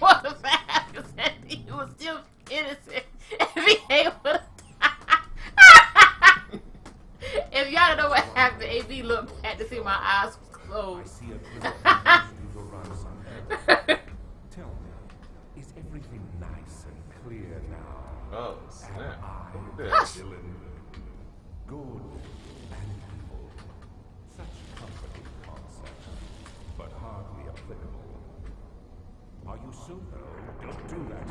What the fact is that he was still innocent if he able to If y'all don't know what happened, AB looked back to see my eyes was closed. Tell me, is everything nice and clear now? Oh, snap. Hush. Good and evil. Such comforting concepts, but hardly applicable. Are you so Don't do that.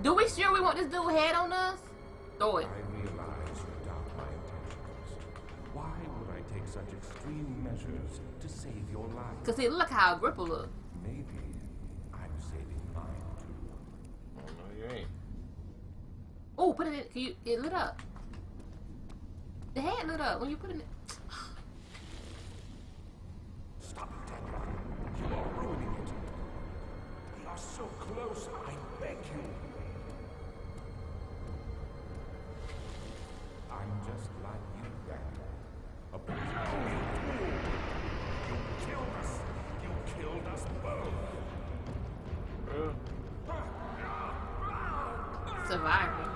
Do we sure we want this dude head on us? Throw it. I realize you doubt my intentions. Why would I take such extreme measures to save your life? Cause see, look how Agrippa look. Maybe I'm saving mine too. Oh, no, you ain't. Oh, put it in. Can you? It lit up. The head lit up when you put it in. Stop it, Daniel. You are ruining it. We are so close, I beg you. I'm just like you, Daniel. A You killed us. You killed us both. Survivor.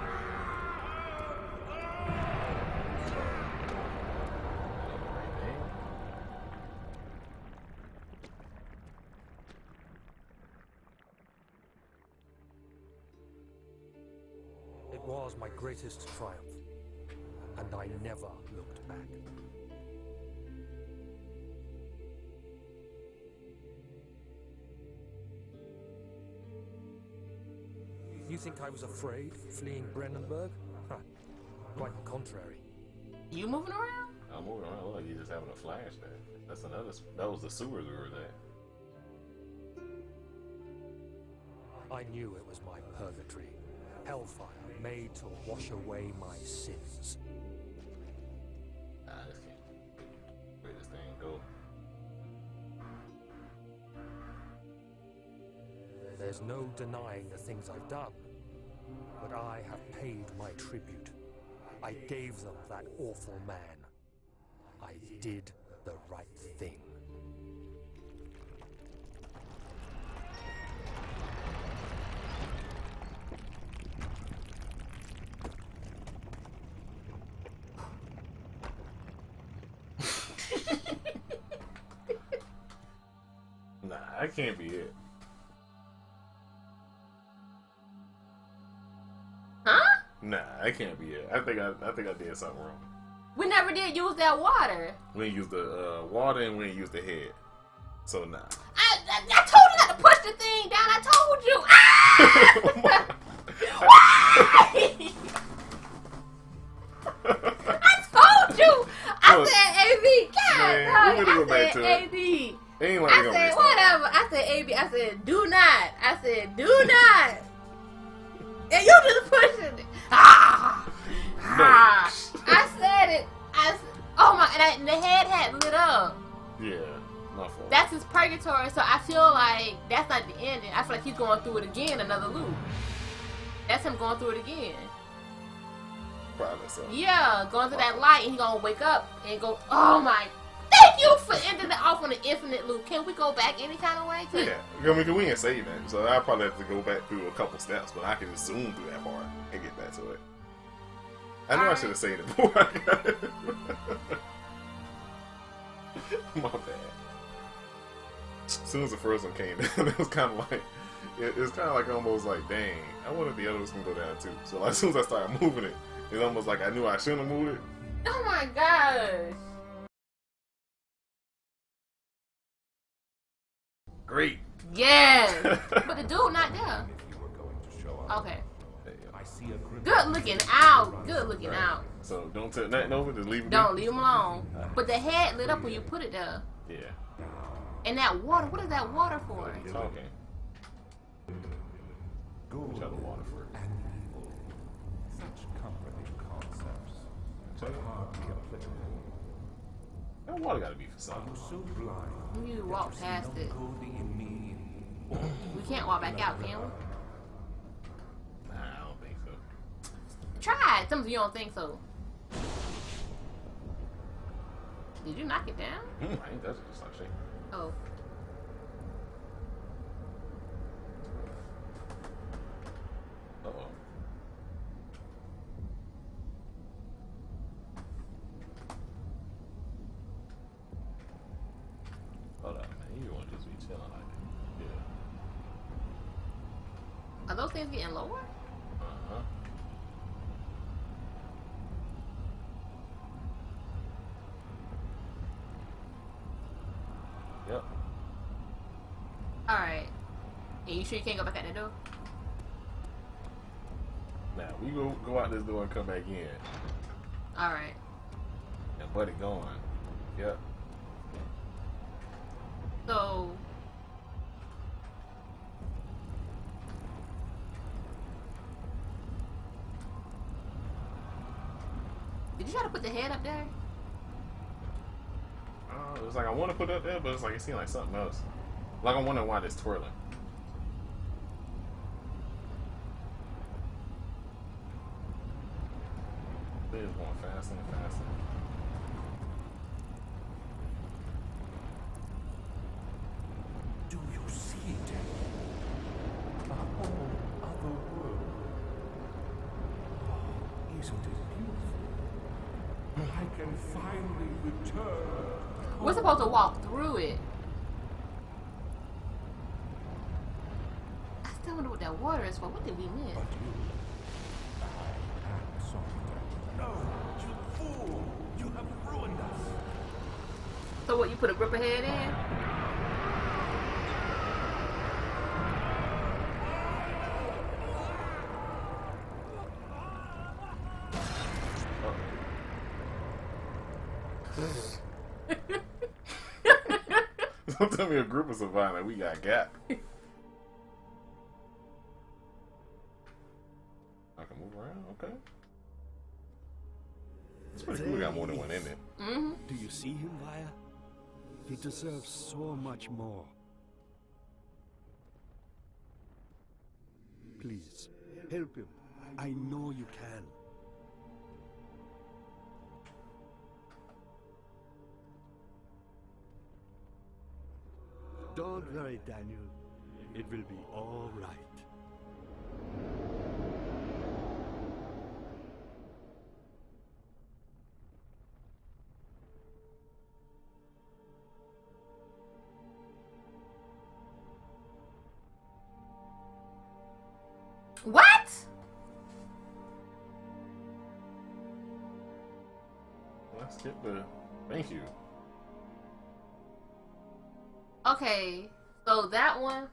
It was my greatest triumph, and I never looked back. You think I was afraid, fleeing Brennenburg? Huh. Quite the contrary. You moving around? I'm moving around like you just having a flashback. That's another. That was the sewers we were at. I knew it was my purgatory. Hellfire made to wash away my sins. Nah, this can't. Where this thing go? There's no denying the things I've done, but I have paid my tribute. I gave them that awful man. I did the right thing. Nah, that can't be it. Huh? Nah, that can't be it. I think I did something wrong. We never did use that water. We didn't use the water and we didn't use the head. So nah. I told you not to push the thing down. I told you. Ah! I told you. I said AB. God, Man, dog. we gotta go I back said to it. AB. Ain't like I we gonna said restart. whatever. I said AB. I said do not. I said do not. And you just pushing it. Ah. Ah. I said it. Oh my! And the head had lit up. Yeah, my fault. That's his purgatory. So I feel like that's not the ending. I feel like he's going through it again, another loop. That's him going through it again. Probably so. Yeah, going through that light, and he gonna wake up and go, oh my, thank you for ending it off on an infinite loop. Can we go back any kind of way? Yeah, I mean, we ain't say that, so I probably have to go back through a couple steps, but I can just zoom through that part and get back to it. I know I should have said it before I got it. My bad. As soon as the first one came down, it was kind of like, it was kind of like almost like, dang, I wanted the others to go down too. So like, as soon as I started moving it, it's almost like I knew I shouldn't have moved it. Oh my gosh. Great. Yes. But the dude not there. If you were going to show up, Okay. I see a grip. Good looking out. Good looking out. So don't tell nothing over, just leave it. Don't leave him alone. But the head lit up when you put it there. Yeah. And that water, what is that water for? Talking. Good Each other water for it. and evil. Such comforting concepts, but hardly applicable. That water gotta be for Are something. you so blind? You walk See past no it. good in me? We can't walk back out, can we? Nah, I don't think so. Try it. Some of you don't think so. Did you knock it down? I ain't touching this like shit. Oh. be chilling like that. Yeah. Are those things getting lower? Uh-huh. Yep. Alright. Are you sure you can't go back out that door? Now, we go out this door and come back in. Alright. And Buddy going. Yep. So... Did you try to put the head up there? It was like I want to put it up there, but it's like it seemed like something else. Like I'm wondering why it's twirling. It's going faster and faster. Do you see it? A whole other world. Oh, isn't it beautiful? I can finally return. We're supposed to walk through it. I still wonder what that water is for. What did we miss? But you, I am sorry. No, you fool! You have ruined us. So what, you put a gripper head in? Don't tell me a group of survivors. We got gap. I can move around. Okay. It's pretty cool. We got more than one in it. Mm-hmm. Do you see him, Vaya? He deserves so much more. Please, help him. I know you can. Don't worry, Daniel. It will be all right. What? Let's skip the. Thank you. Okay, so that one.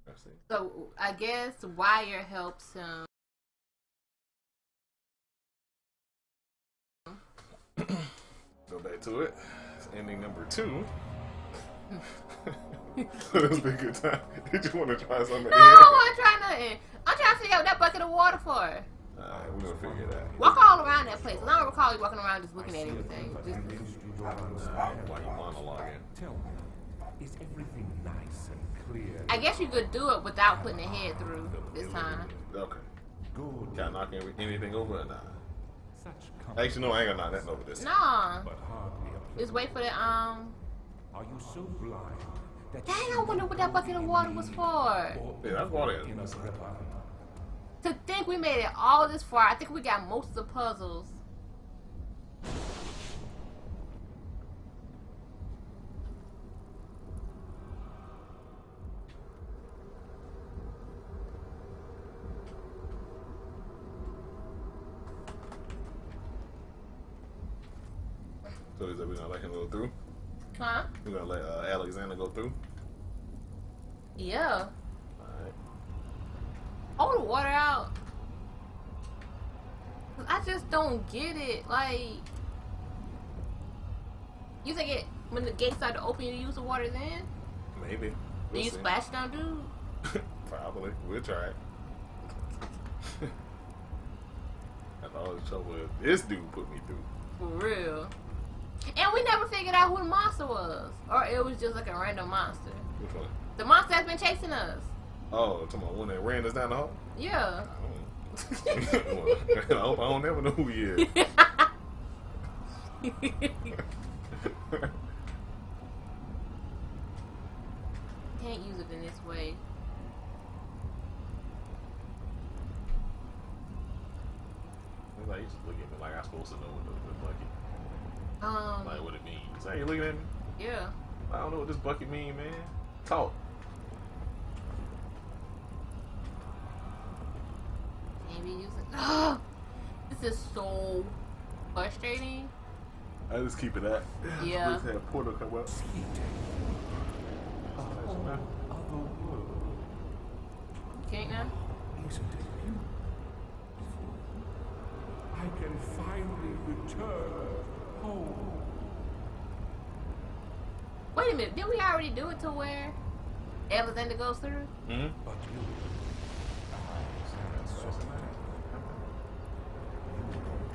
Let's see. So I guess Wire helps him. Go back to it. It's ending number 2. It's been a good time. Did you want to try something? No, I don't want to try nothing. I'm trying to figure out what that bucket of water for. Alright, we're gonna figure it out. Walk all around that place. I don't recall you walking around just looking at everything. Just, Why you monologuing? Tell me, is everything nice and clear? I guess you could do it without putting the head through this time. Okay. Good. Can I knock anything over or not? Such comfort, Actually, no, I ain't gonna knock nothing over this. Nah, but hardly a just wait for the Are you so blind that Dang, I wonder what that bucket of water was for. Yeah, that's water. in a gripper? To think we made it all this far, I think we got most of the puzzles. So is that we gonna let him go through? Huh? We're gonna let Alexander go through? Yeah. Alright. Hold the water out. I just don't get it. Like, you think it when the gates start to open, you use the water then? Maybe. Then We'll you see. splash down, dude? Probably. We'll try it. That's all the trouble is. This dude put me through. For real. And we never figured out who the monster was. Or it was just like a random monster. Which one? The monster has been chasing us. Oh, talking about one that ran us down the hall? Yeah. I don't ever know who he is. Can't use it in this way. He's like, he's just looking at me like I'm supposed to know what the bucket. Like what it means. Hey, you looking at me? Yeah. I don't know what this bucket mean, man. Talk. Maybe use it. This is so frustrating. I just keep it at. Yeah. Just have Portal come up. Other world. Can't now? Isn't it beautiful? I can finally return home. Wait a minute. Did we already do it to where Alexander goes through? Mm-hmm. But you,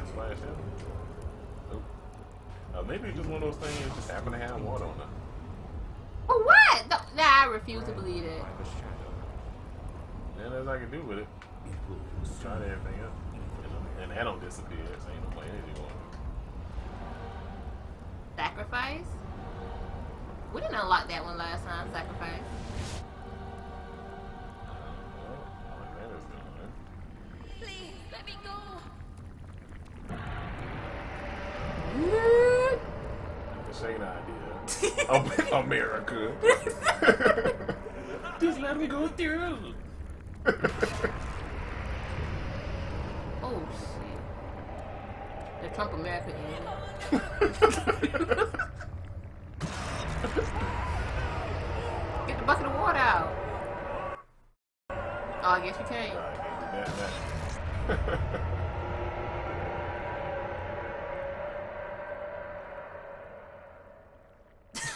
Splash him? Nope. Maybe it's just one of those things that just happen to have water on it. Oh, what? No, nah, I refuse to believe it. by the shadow, And as I can do with it, it will just try everything up. And that don't disappear, so ain't no point energy going. Sacrifice? We didn't unlock that one last time, sacrifice. Well, I like that is good, man. Please, let me go. This ain't an idea. America. Just let me go through. Oh, shit. The Trump America ended. Get the bucket of water out. Oh, I guess you can't.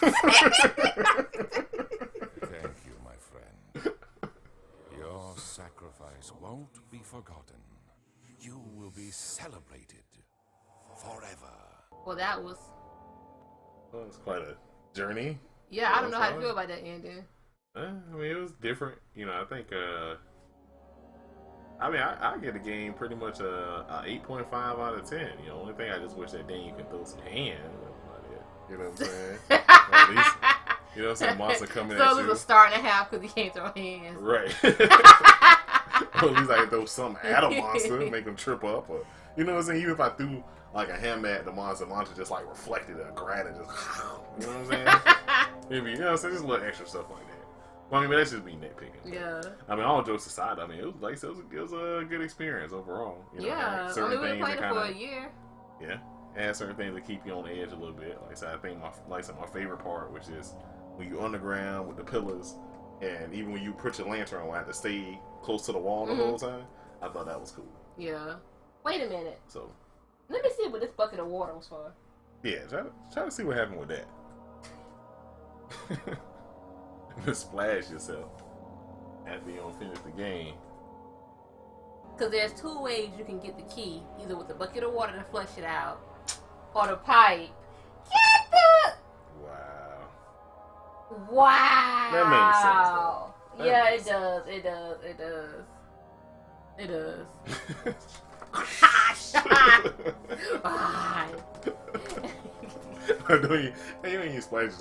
Thank you, my friend. Your sacrifice won't be forgotten. You will be celebrated forever. Well, that was... Well, it's quite a journey. Yeah, I don't know how to feel about that ending. I mean, it was different. You know, I think, I get the game pretty much a 8.5 out of 10. You know, only thing I just wish that Dane could throw some hands. You know what I'm saying? At least, you know, some monster coming so at it you. was a star and a half because he can't throw hands. Right. Or at least I can throw something at a monster, make them trip up. Or, you know what I'm saying? Even if I threw like a hammer at the monster just like reflected a grad and just, you know what I'm saying? Maybe, you know what I'm saying? Just a little extra stuff like that. Well, I mean, that's just me nitpicking. Yeah. I mean, all jokes aside, I mean, it was like it was a good experience overall. You know, Yeah. like I mean, we were playing it for a year. Yeah. And certain things that keep you on the edge a little bit. Like I said, I think my favorite part, which is when you're underground with the pillars, and even when you put your lantern on, I have to stay close to the wall the whole time. I thought that was cool. Yeah. Wait a minute. So, let me see what this bucket of water was for. yeah, try to see what happened with that. Just splash yourself after you don't finish the game. Because there's two ways you can get the key. Either with the bucket of water to flush it out, or the pipe. Get the... Wow. That makes sense, though. That Yeah, makes it does. It does. It does. It does. You ain't splash.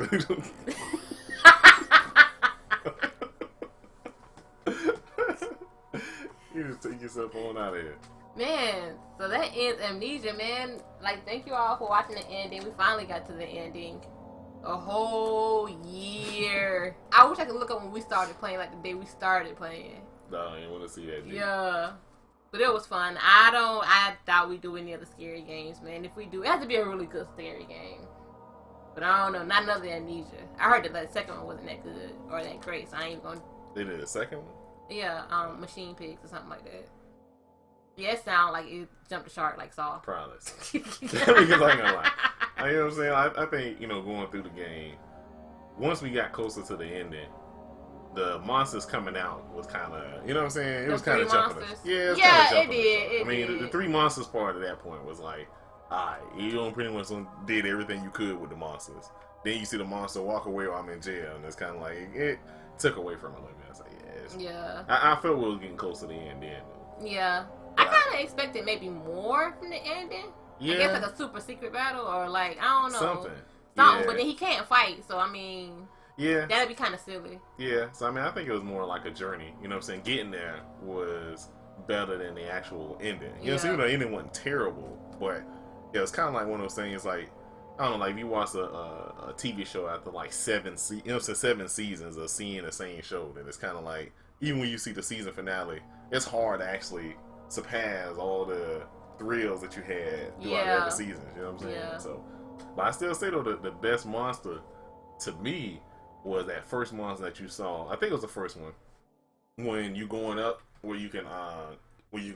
You just take yourself on out of here. Man, so that ends Amnesia, man. Like, thank you all for watching the ending. We finally got to the ending. A whole year. I wish I could look up when we started playing, like the day we started playing. No, I didn't want to see that. Yeah. But it was fun. I thought we'd do any other scary games, man. If we do, it has to be a really good scary game. But I don't know, not another Amnesia. I heard that the second one wasn't that good or that great, so I ain't even gonna... They did a second one? Yeah, Machine Pigs or something like that. Yeah, it sounded like it jumped the shark like Saw. Probably. Because I ain't gonna lie. You know what I'm saying? I think, you know, going through the game, once we got closer to the ending, the monsters coming out was kind of, you know what I'm saying? It was kind of jumping us. Yeah, it did. I mean, the three monsters part at that point was like, alright, you pretty much did everything you could with the monsters. Then you see the monster walk away while I'm in jail, and it's kind of like, it took away from it a little bit. I was like, yeah. I felt we was getting close to the end then. Yeah. I kind of expected maybe more from the ending. Yeah. I guess like a super secret battle or like, I don't know. Something. Yeah. But then he can't fight, so I mean... Yeah. That'd be kind of silly. Yeah. So, I mean, I think it was more like a journey. You know what I'm saying? Getting there was better than the actual ending. You know what I'm saying? The ending wasn't terrible, but yeah, it's kind of like one of those things like, I don't know, like if you watch a TV show after like 7 seasons of seeing the same show, then it's kind of like, even when you see the season finale, it's hard to actually surpass all the thrills that you had throughout the other seasons. You know what I'm saying? Yeah. So, but I still say though, the best monster to me was that first monster that you saw. I think it was the first one when you going up where you can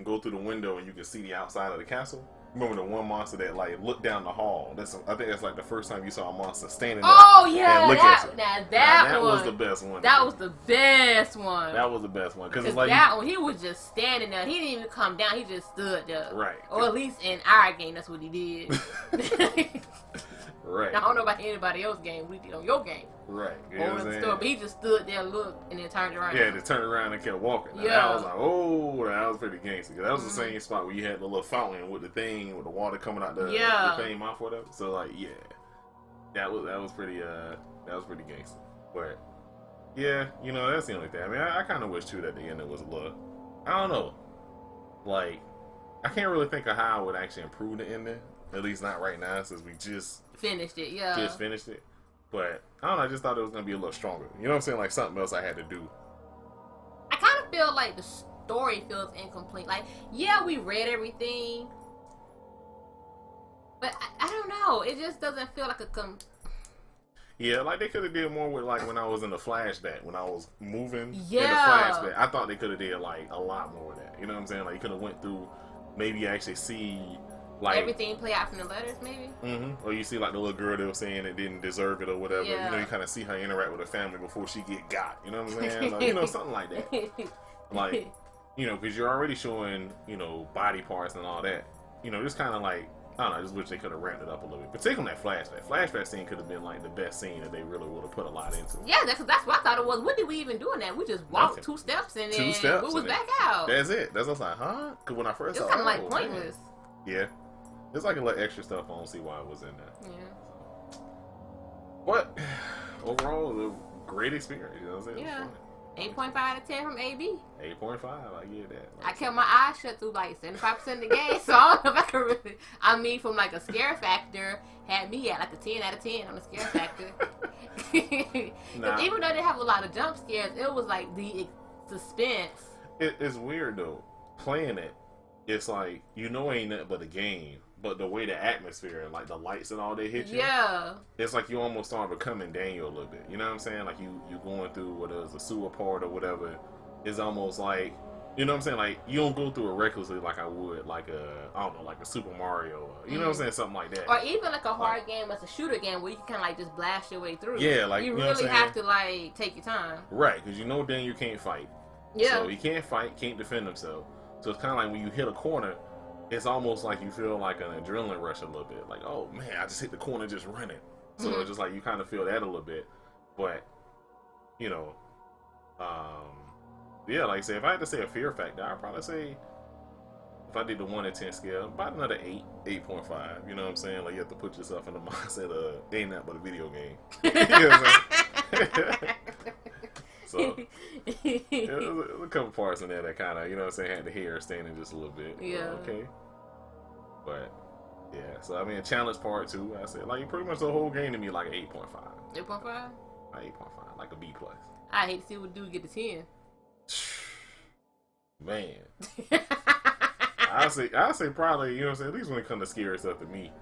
go through the window and you can see the outside of the castle. Remember the one monster that like looked down the hall? I think that's like the first time you saw a monster standing there. Oh yeah, and look at you. that was the best one. That was the best one. That was the best one because like that one, he was just standing there. He didn't even come down. He just stood there. Right. Or at least in our game, that's what he did. Right. Now, I don't know about anybody else's game. We did on your game. Right. You Over in the store, but he just stood there, looked, and then turned around. Yeah, they turned around and kept walking. Yeah. I was like, oh, that was pretty gangster. That was the same spot where you had the little fountain with the thing, with the water coming out the thing mouth, whatever. So like, yeah, that was pretty gangster. But yeah, you know, that's the only thing. I mean, I kind of wish too that the end was a little, I don't know, like I can't really think of how I would actually improve the ending. At least not right now, since we just finished it. Just finished it. But I don't know. I just thought it was gonna be a little stronger. You know what I'm saying? Like something else I had to do. I kind of feel like the story feels incomplete. Like, yeah, we read everything, but I don't know. It just doesn't feel like Yeah, like they could have did more with like when I was in the flashback, when I was moving in the Yeah. flashback. I thought they could have did like a lot more of that. You know what I'm saying? Like you could have went through, maybe actually see like everything play out from the letters, maybe. Or you see like the little girl that was saying it didn't deserve it or whatever. Yeah. You know, you kind of see her interact with her family before she get got. You know what I'm saying? Like, you know, something like that. Like, you know, because you're already showing, you know, body parts and all that. You know, just kind of like, I don't know, I just wish they could have ramped it up a little bit. Particularly that flashback. Flashback scene could have been like the best scene that they really would have put a lot into. Yeah, that's what I thought it was. What did we even do in that? We just walked 2 steps and then we was back out. That's it. That's what I was like, huh? Because when I first It's saw kind it, of like pointless. Man. Yeah. It's like a little extra stuff. I don't see why it was in there. Yeah. But overall, a great experience. You know what I'm saying? Yeah. 8.5 out of 10 from AB. 8.5. I get that. I kept my eyes shut through like 75% of the game, so I don't know if I can really. I mean, from like a scare factor, had me at like a 10 out of 10 on the scare factor. Nah. Even though they have a lot of jump scares, it was like the suspense. It's weird though. Playing it, it's like you know ain't nothing but a game. But the way the atmosphere and like the lights and all they hit you, Yeah. it's like you almost start becoming Daniel a little bit. You know what I'm saying? Like you going through what is a sewer part or whatever. It's almost like, you know what I'm saying? Like you don't go through it recklessly like I would like I don't know, like a Super Mario. Or, you know what I'm saying? Something like that. Or even like a hard game as a shooter game where you can kind of like just blast your way through. Yeah, like you know what I'm really saying? have to like take your time. Right, because you know Daniel can't fight. Yeah. So he can't fight, can't defend himself. So it's kind of like when you hit a corner, it's almost like you feel like an adrenaline rush a little bit. Like, oh man, I just hit the corner just running. So it's just like you kind of feel that a little bit. But, you know, yeah, like I say, if I had to say a fear factor, I'd probably say, if I did the 1 to 10 scale, about another 8, 8.5. You know what I'm saying? Like you have to put yourself in the mindset of ain't nothing but a video game. You know what I'm saying? So, there's a couple parts in there that kind of, you know what I'm saying, had the hair standing just a little bit. Yeah. Okay. But, yeah. So, I mean, challenge part 2, I said, like, pretty much the whole game to me, like, 8.5. 8.5? Like 8.5. Like a B+. I hate to see what dude get to 10. Man. I say probably, you know what I'm saying, at least when it comes to scary stuff to me,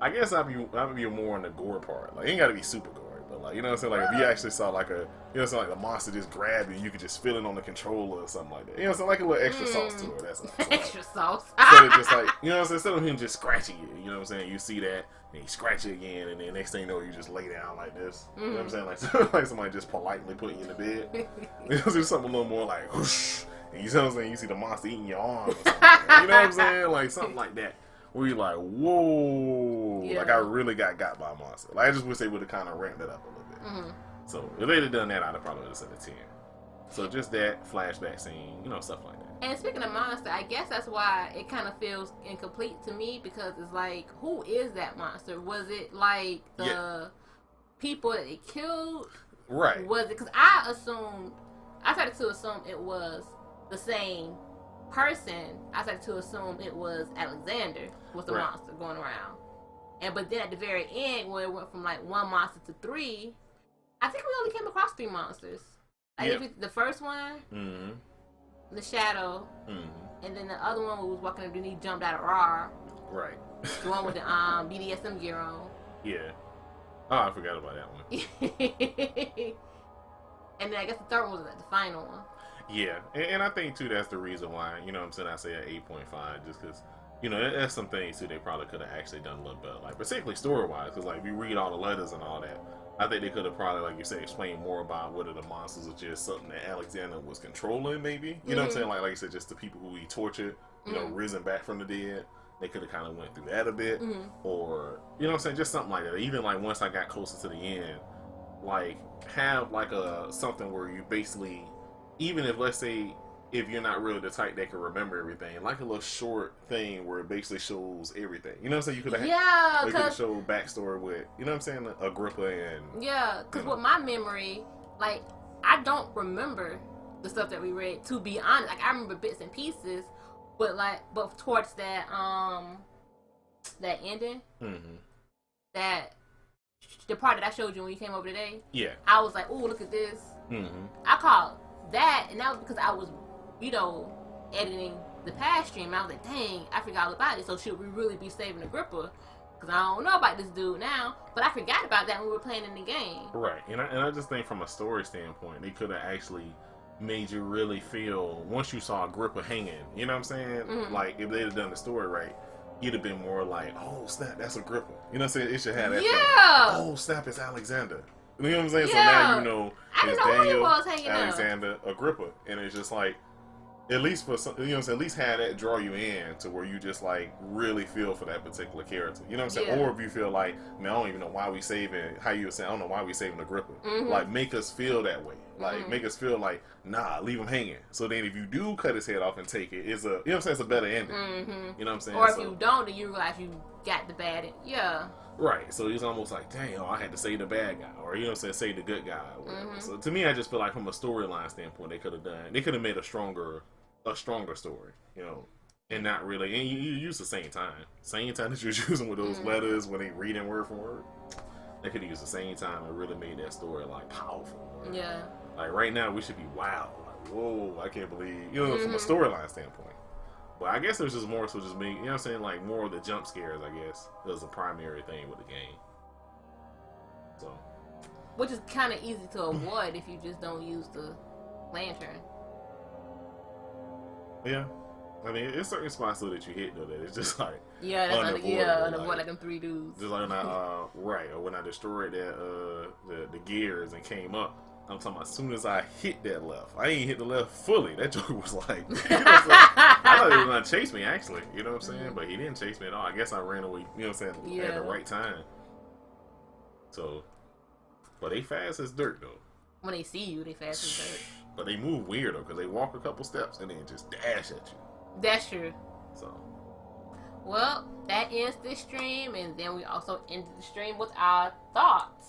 I guess I'd be more on the gore part. Like, it ain't got to be super gory. But like, you know what I'm saying? Like if you actually saw like a, you know what I'm saying, like the monster just grab you, you could just feel it on the controller or something like that. You know what I'm saying? Like a little extra sauce to it. That's all. So, like, Extra sauce. instead of just like, you know what I'm saying? Instead of him just scratching you, you know what I'm saying? You see that, and he scratch you again, and then next thing you know, you just lay down like this. You know what I'm saying? Like somebody just politely putting you in the bed. You know, there's something a little more like whoosh, and you know what I'm saying? You see the monster eating your arm or something. Like that. You know what I'm saying? Like something like that. Where you're like, whoa, Yeah. like I really got by a monster. Like I just wish they would have kind of ramped it up a little bit. So if they'd have done that, I'd have probably would have said a 10. So just that flashback scene, you know, stuff like that. And speaking of monster, I guess that's why it kind of feels incomplete to me, because it's like, who is that monster? Was it like the people that it killed? Right. Was it? Because I started to assume it was the same person. I started to assume it was Alexander was the Right. monster going around. but then at the very end, where it went from like 1 monster to 3, I think we only came across 3 monsters. Like the first one, the Shadow, and then the other one was walking up and he jumped out of Raw. Right. The one with the BDSM gear on. Yeah. Oh, I forgot about that one. And then I guess the third one was like the final one. Yeah, and I think too that's the reason why, you know what I'm saying, I say an 8.5, just because, you know, there's some things too they probably could have actually done a little better, like particularly story-wise, because like if you read all the letters and all that, I think they could have probably, like you said, explained more about whether the monsters are just something that Alexander was controlling, maybe, you know what I'm saying, like you said, just the people who he tortured, you know, risen back from the dead. They could have kind of went through that a bit, or, you know what I'm saying, just something like that. Even like once I got closer to the end, like have like something where you basically, even if, let's say, if you're not really the type that can remember everything, like a little short thing where it basically shows everything. You know what I'm saying? You could have could have showed backstory with, you know what I'm saying, Agrippa and... Yeah, because with my memory, like, I don't remember the stuff that we read, to be honest. Like, I remember bits and pieces, but towards that, that ending, that... the part that I showed you when you came over today, I was like, "Oh, look at this." I called that, and that was because I was, you know, editing the past stream. I was like, "Dang, I forgot all about it." So should we really be saving Agrippa? Because I don't know about this dude now, but I forgot about that when we were playing in the game. Right, and I just think from a story standpoint, they could have actually made you really feel once you saw Agrippa hanging. You know what I'm saying? Like if they'd have done the story right, you'd have been more like, "Oh snap, that's Agrippa." You know what I'm saying? It should have that thing. Oh snap, it's Alexander. You know what I'm saying? So now you know it's Daniel, Alexander, Agrippa, and it's just like, at least for some, you know what I'm saying, at least have that draw you in to where you just like really feel for that particular character. You know what I'm saying? Or if you feel like, man, I don't even know why we saving, how you were saying, I don't know why we saving Agrippa. Like make us feel that way. Like make us feel like, nah, leave him hanging. So then if you do cut his head off and take it, it's a, you know what I'm saying, it's a better ending. You know what I'm saying? Or if you don't, then you realize you got the bad end. Yeah. Right, so he's almost like, dang, I had to save the bad guy, or you know what I'm saying, save the good guy, or whatever. So to me, I just feel like from a storyline standpoint, they could have made a stronger story, you know, and not really, and you use the same time that you was using with those letters when they reading word for word. They could have used the same time and really made that story like powerful. Yeah. Like right now, we should be wild, like whoa, I can't believe, you know, from a storyline standpoint. But I guess it was just more so just me, you know what I'm saying, like more of the jump scares, I guess, was the primary thing with the game. So. Which is kind of easy to avoid if you just don't use the lantern. Yeah. I mean, it's certain spots though that you hit though that it's just like unavoidable, like them 3 dudes. Just like when or when I destroyed that the gears and came up. I'm talking about as soon as I hit that left. I ain't hit the left fully. That joker was like, you know what I'm saying? I thought he was gonna chase me actually, you know what I'm saying? But he didn't chase me at all. I guess I ran away, you know what I'm saying, at the right time. So, but they fast as dirt though. When they see you, they fast as dirt. But they move weird though, because they walk a couple steps and then just dash at you. That's true. So. Well, that ends this stream, and then we also ended the stream with our thoughts.